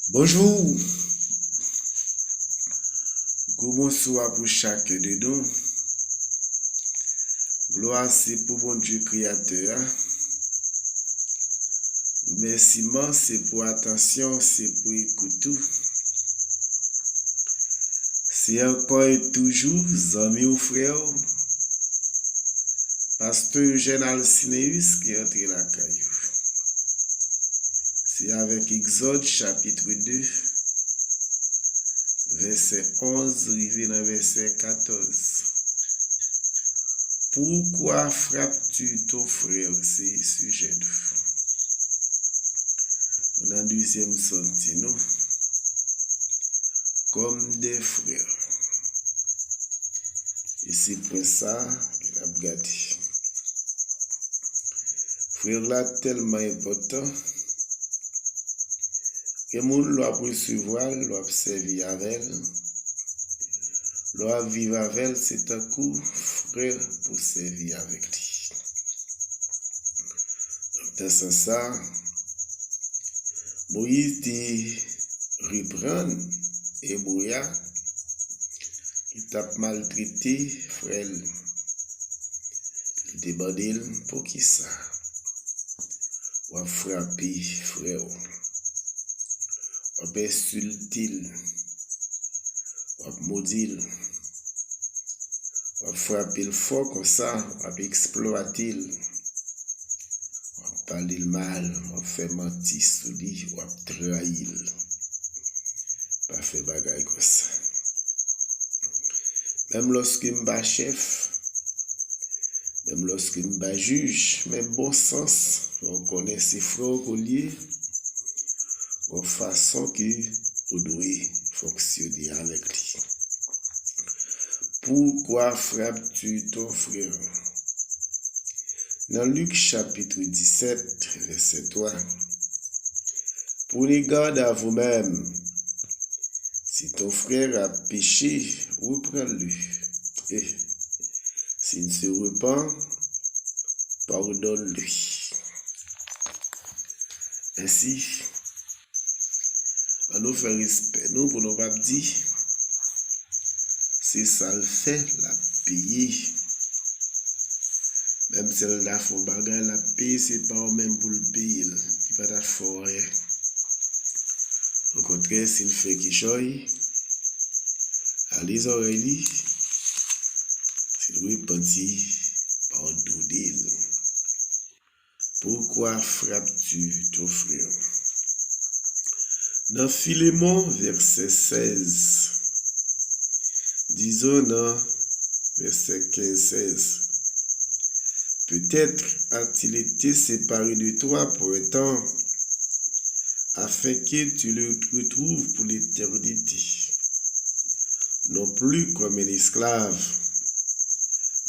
Bonjour, bonsoir pour chacun de nous. Gloire c'est pour mon Dieu créateur. Remerciement c'est pour attention, c'est pour écoute. C'est encore et toujours, amis ou frères, pasteur Eugène Alcineus qui entre la caillou. C'est avec Exode chapitre 2, verset 11, arrivé dans verset 14. Pourquoi frappes-tu ton frère? C'est sujet de. Nous dans deuxième sortie, nous, comme des frères. Et c'est pour ça qu'il a regardé. Frère là tellement important que moun doit recevoir, doit servir avec, doit vivre avec, c'est un coup frère pour servir avec lui. Donc dans ce sens, Moïse dit reprendre Hébreu qui t'a maltraité frère. Il demandé pour qui ça? Ou frapper frère. Ou insulter, ou maudire, ou frapper fort comme ça, ou exploiter, ou parler mal, ou faire mentir sur lui, ou trahir. Pas faire bagaille comme ça. Même lorsque m'ba chef, même lorsque m'ba juge, même bon sens, on connaît ses frères colliers, en façon que vous devez fonctionner avec lui. Pourquoi frappes-tu ton frère? Dans Luc chapitre 17, verset 3, prenez garde à vous-même. Si ton frère a péché, reprends-le. Et s'il se repent, pardonne-lui. Ainsi, on nous fait respect, nous, pour nous pas dire, c'est ça le fait, la payer. Même si elle a fait bagarre, la payer, c'est pas même pour le payer. Il va pas faire rien. Au contraire, s'il fait quelque chose, à les oreilles, s'il repentit, pardonne. Pourquoi frappes-tu ton frère? Dans Philémon, verset 16, disons dans verset 15-16, peut-être a-t-il été séparé de toi pour un temps, afin que tu le retrouves pour l'éternité, non plus comme un esclave,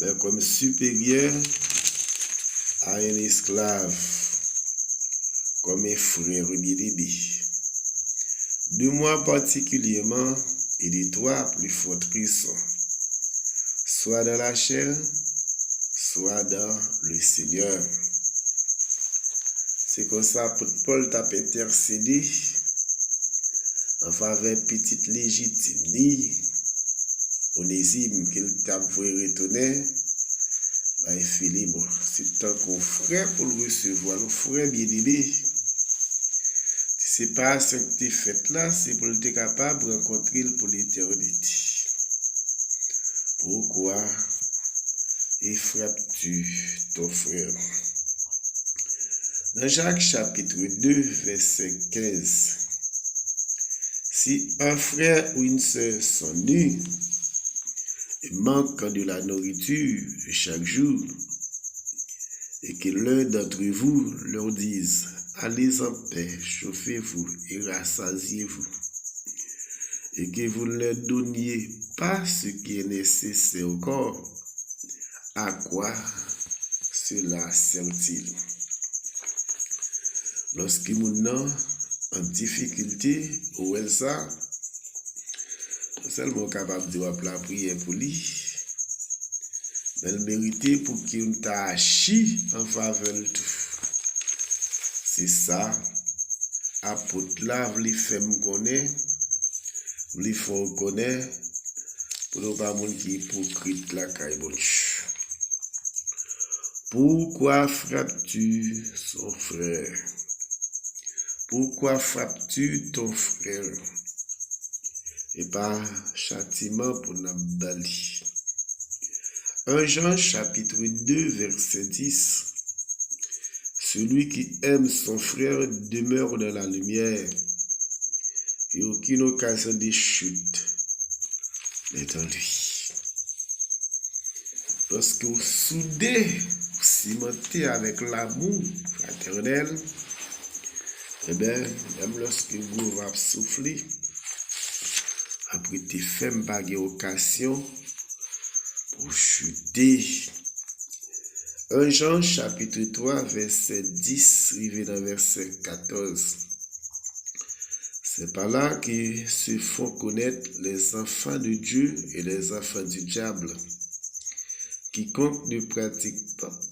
mais comme supérieur à un esclave, comme un frère bien-aimé. De moi particulièrement et de toi plus forte prison, soit dans la chair, soit dans le Seigneur. C'est comme ça que Paul t'a intercédé en faveur petite légitime, Onésime qu'il t'a voulu retourner, bah Philémon, c'est un qu'on frère pour le recevoir, le frère bien-aimé. C'est pas ce que tu fait là, c'est pour être capable de rencontrer pour l'éternité. Pourquoi frappes-tu ton frère? Dans Jacques chapitre 2, verset 15, si un frère ou une sœur sont nus et manquent de la nourriture chaque jour, et que l'un d'entre vous leur dise, allez en paix, chauffez-vous et rassasiez-vous, et que vous ne leur donniez pas ce qui est nécessaire au corps, à quoi cela sert-il? Lorsque nous sommes en difficulté, ou ça, seulement capable de faire la prière pour lui, mais le mérité pour qu'il t'a agi en faveur de tout. C'est ça, apôtre là, vli fait me connaître, vli faut connaître, pour ne pas moun qui hypocrite la caille. Pourquoi frappes-tu son frère? Pourquoi frappes-tu ton frère? Et pas châtiment pour Nabali. 1 Jean chapitre 2 verset 10. Celui qui aime son frère demeure dans la lumière et aucune occasion de chute n'est en lui. Lorsque vous soudez, vous cimentez avec l'amour fraternel, eh bien, même lorsque vous va souffler, après tes femmes pas occasion pour chuter. 1 Jean chapitre 3 verset 10 arrivé dans verset 14. C'est par là que se font connaître les enfants de Dieu et les enfants du diable. Quiconque ne pratique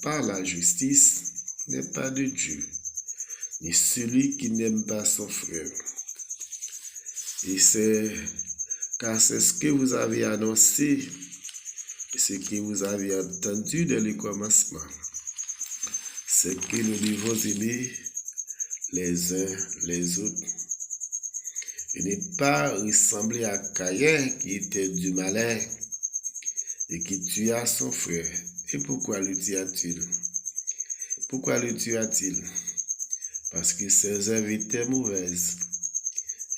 pas la justice n'est pas de Dieu, ni celui qui n'aime pas son frère. Et car c'est ce que vous avez annoncé, et ce que vous avez entendu dès le commencement, c'est que nous devons aimer les uns les autres. Et ne pas ressembler à Caïn qui était du malin et qui tua son frère. Et pourquoi le tua-t-il? Pourquoi le tua-t-il? Parce que ses œuvres étaient mauvaises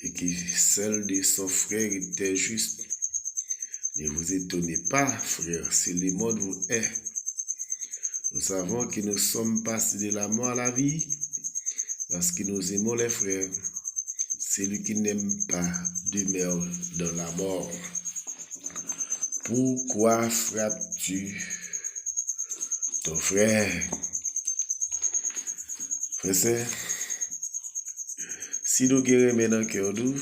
et que celle de son frère était juste. Ne vous étonnez pas, frère, si le monde vous hait. Nous savons que nous sommes passés de la mort à la vie parce que nous aimons les frères. Celui qui n'aime pas demeure dans la mort. Pourquoi frappes-tu ton frère? Frère, si nous guérissons maintenant cœur nous,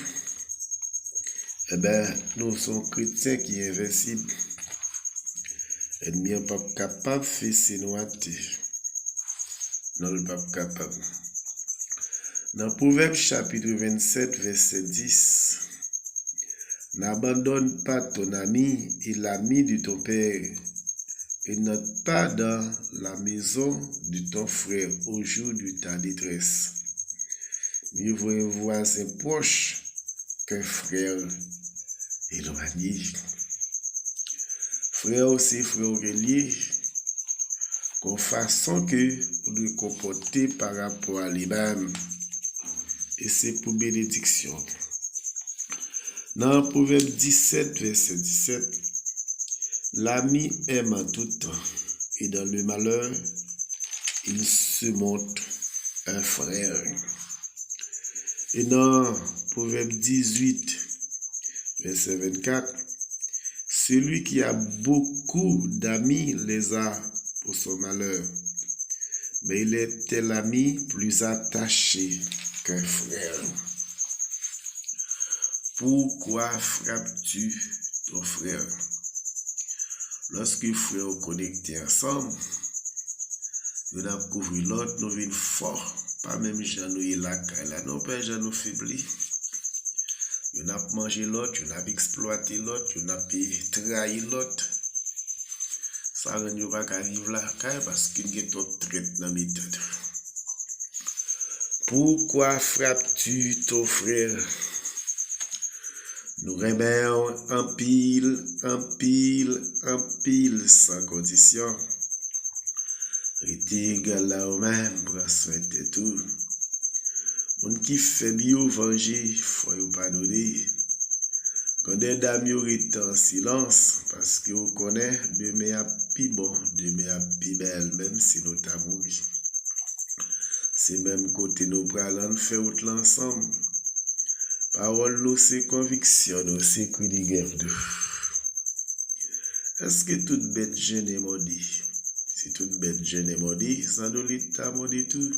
eh bien, nous sommes chrétiens qui sont invincibles. Ennemi n'est pas capable de faire ses noités. Non, il n'est pas capable. Dans Proverbe chapitre 27, verset 10, n'abandonne pas ton ami et l'ami de ton père, et n'entre pas dans la maison de ton frère au jour de ta détresse. Mieux vaut un voisin proche qu'un frère éloigné. Frère aussi, frère relié, qu'on façon que vous devez comporter par rapport à lui-même. Et c'est pour bénédiction. Dans Proverbe 17, verset 17, l'ami aime en tout temps, et dans le malheur, il se montre un frère. Et dans Proverbe 18, verset 24, celui qui a beaucoup d'amis les a pour son malheur, mais il est tel ami plus attaché qu'un frère. Pourquoi frappes-tu ton frère? Lorsque frères sont connectés ensemble, nous avons couvert l'autre, nous venons fort. Pas même gens nous la là, non pas gens nous faiblis. Nous avons mangé l'autre, nous avons exploité l'autre, nous avons trahi l'autre. Ça rend nous pas qu'à vivre là, parce qu'il y a d'autres traites dans la méthode. Pourquoi frappes-tu ton frère? Nous remettons en pile, sans condition. Restez égal là au même, prends soin de tout. Moun qui fait bio venger, faut y pardonner. Quand des dames restent en silence, parce que vous connaissez, demain à plus bon, demain à plus belle, même si nous t'avons mouru. C'est même côté nous prenons faire autre l'ensemble. Parole nous c'est conviction, nous c'est cri de guerre. Est-ce que toute bête jeune est maudit? Si toute bête jeune est maudit, ça doit l'être maudit tout.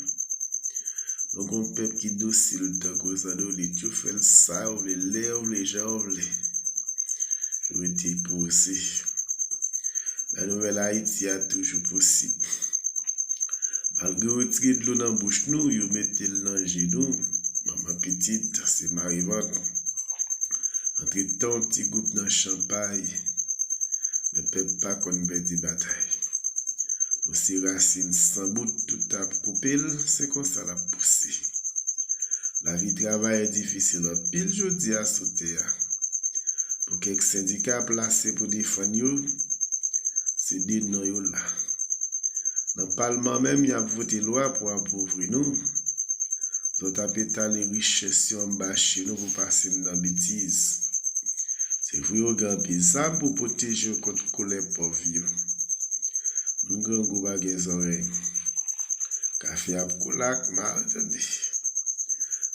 Donc on peuple qui docile tant que ça doit l'être, tu fais ça, ou les gens, ou les. Je vais te pousser. La nouvelle Haïti a toujours possible. Malgré retirer de l'eau dans la bouche, nous, vous mettez le dans le genou. maman petite, c'est Marivante. Entre-temps, petit groupe dans champagne, mais peuple pas qu'on perdit bataille. Nous si racines sans bout, tout a coupé, c'est comme ça la poussée. La vie travail est difficile, pile jeudi à sauter. Pour quelques syndicats placés pour défendre, c'est des noyaux là. Dans le Parlement même, il y a voté loi pour appauvrir nous. Nous avons pétalé les richesses sur en bas chez nous pour passer dans la bêtise. C'est vrai, on a ça pour protéger contre colère pauvre. Nous avons des oreilles. Café à coulac, mal entendu.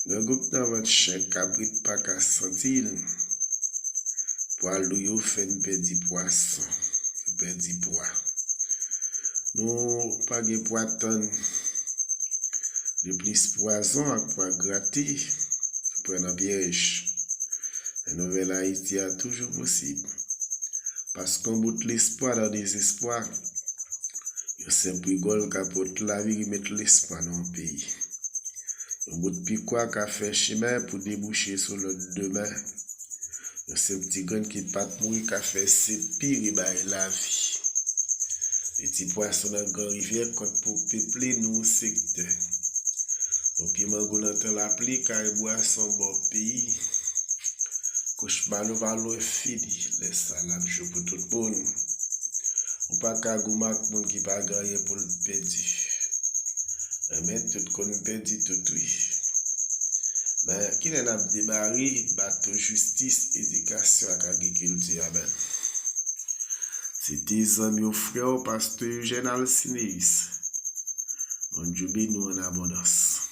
Nous avons dans votre chien, cabrit pas qu'à sentir. Poil yo fait une perdre poisson. Perdre poids. Nous pas de poisson. Le plus poison à quoi gratter, pour un piège. La nouvelle Haïti est toujours possible. Parce qu'on bout l'espoir dans le désespoir. Il y a simple rigole capote la vie qui met l'espoir dans le pays. Il y a bout de piquois qui a fait chemin pour déboucher sur le demain. Il y a ce petit grain qui pas mourir qui a fait c'est pire et la vie. Les petits poissons dans la grande rivière pour peupler nos secteurs. Au pied mango dans la pluie, car il boit son bon pays. Couche balo valo fini, laisse ça là pour tout le monde. Ou pas qu'à goumak moun qui pas gagné pour le perdu. Mais tout qu'on perdu tout oui. Mais qui n'a pas débarré, bateau justice, éducation et agriculture. C'était amis frère pasteur Eugène Alcinéis. Mon Dieu nous en abondance.